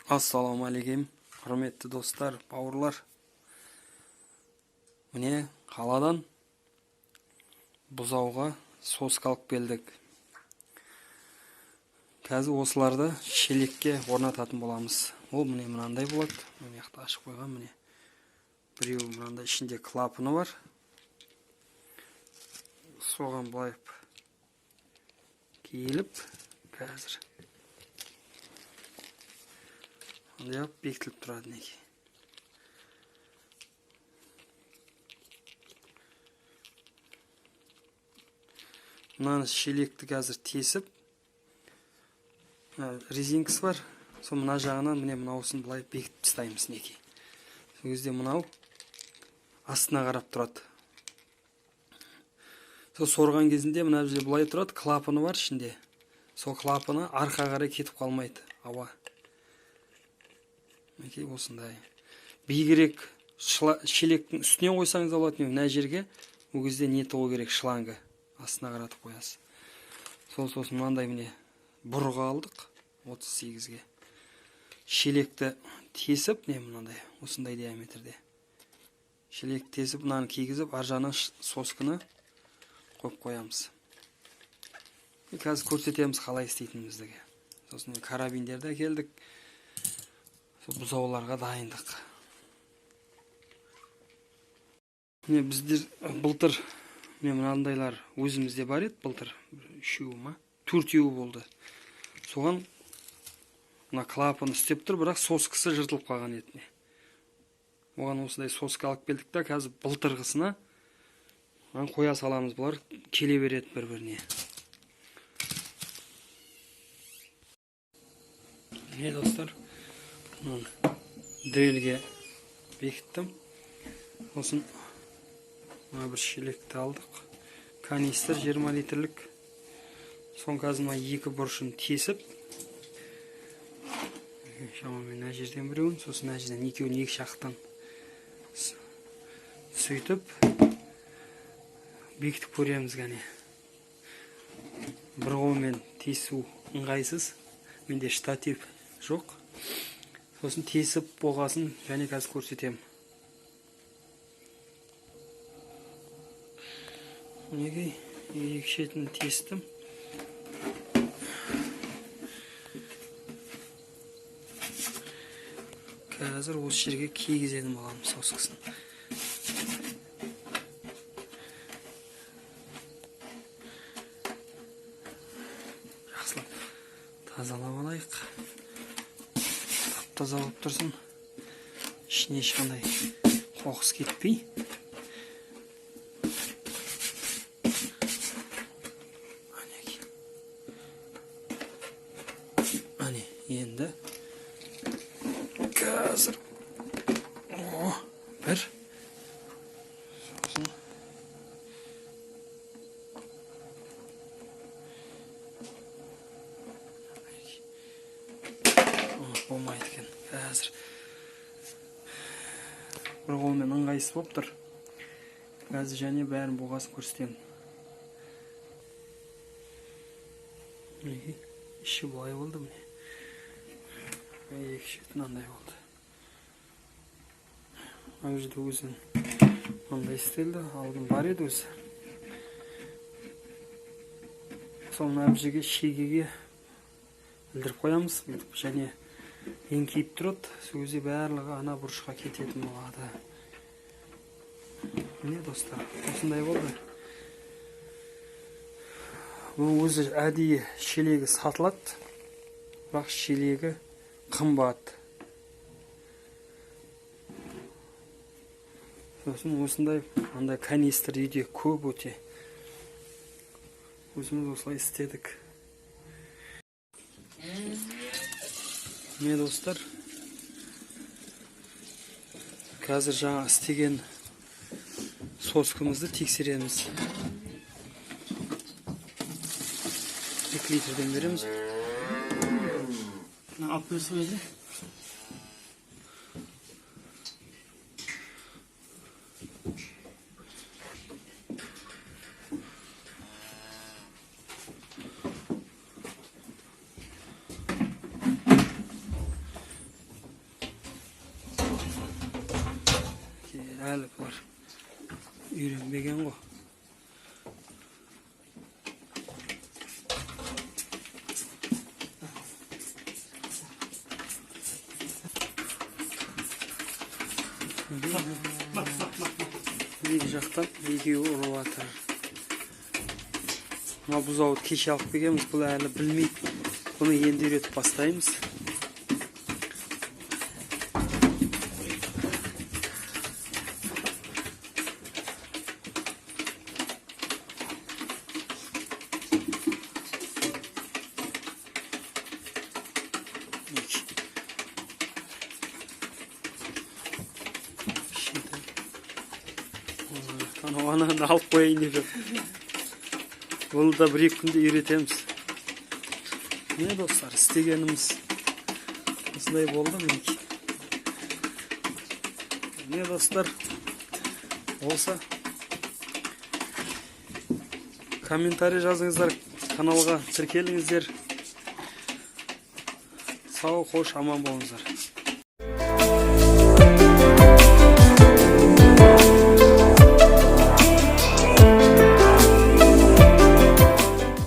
Assalamu alaikum, құрметті достар, бауырлар. Міне, қаладан бұзауға соска алып келдік. Қазір осыларды шелекке орнататын боламыз. Ол міне мынандай болады. Міне жақта ашып қойған міне. Біреу мынандай ішінде клапаны бар. Соған былайып киіліп, қазір деп бекітіліп тұрады неге. Мынаны шелекті қазір тесіп, резинкасы бар. Сол мына жағынан міне мынаусын былай бекітіп тастаймыз неге. Сол кезде мынау астына қарап тұрады. Сол сорған кезінде мына жерде былай тұрады, клапаны бар ішінде. Сол клапаны арқа қарай кетіп қалмайды, ауа. Неге осындай. Бейгерек шелектің үстінен қойсаңыз болады, мына жерге ол кезде не тығу керек, шлангы астына қаратып қоясыз. Сосын мынандай міне бұрғы алдық 38-ге. Шелекті тесіп, не мынандай осындай диаметрде. Шелек тесіп, мынаны кигізіп, ар жағынан сосканы қойып қоямыз. Қазір көрсетеміз қалай істейтініміздігі. Сосын карабиндерді келдік. Бұзауларға дайындық. Міне біздер былтыр мынандайлар өзімізде бар еді, былтыр 3-4 болды. Соған мына клапаны істеп тұр, бірақ соскысы жыртылып қалған еді. Оған осындай соска алып келдік та, қазір былтырғысына қоя саламыз, бұлар келе береді бір-біріне. Не достар? Дрелге бекіттім. Осын бір шелекті алдық. Канистр 20 литрлік. Сон қазір екі бұрышын тесіп, шамамен мына жерден біреуін, сосын мына жерден екеуін екі жақтан сөйтіп бекітіп көреміз ғане. Бір қолмен тесу ыңғайсыз. Менде штатив жоқ. Сосын тесіп болғасын және қазір көрсетем. Неге екі шетін тестім. Қазір осы жерге кигізедім боламын соскысын. Жақсылап тазалап алайық. Таза болып тұрсын, ішіне ешқандай қоқыс кетпей. Әне, енді қазір бір сосын болмайды екен. Қазір бір қолмен ыңғайсыз болып тұр. Қазір және бәрін болғасын көрсетемін. Іші бұлай болды міне. Екі шетін андай болды. Ау жерде өзін андай істелді. Алдын бар еді өзі. Сол мына жерге шегеге ілдіріп қоямыз. Және еңкейіп тұрады. Сол кезде барлығы ана бұрышқа кететін болады. Міне достар, осындай болды. Бұл өзі әдейі шелегі сатылады, бірақ шелегі қымбат. Сосын осындай андай канистр үйде көп өте. Өзіміз осылай істедік. Міне достар, қазір жаңа істеген соскымызды тексереміз. 2 литрден береміз. Алып берсі өзі. әлі бұлар үйренбеген ғой. Екі жақтан екеуі ұрып жатыр. Мына бұзауды кеше алып келгенбіз, бұл әлі білмейді. Бұны енді үйретіп бастаймыз. Ананы алып қойайын деп жүр. Бұл да бір-екі күнде үйретеміз. Не достар, істегеніміз осындай болды мінекей. Не достар, болса комментарий жазыңыздар, каналға тіркеліңіздер. Сау, қош, аман болыңыздар.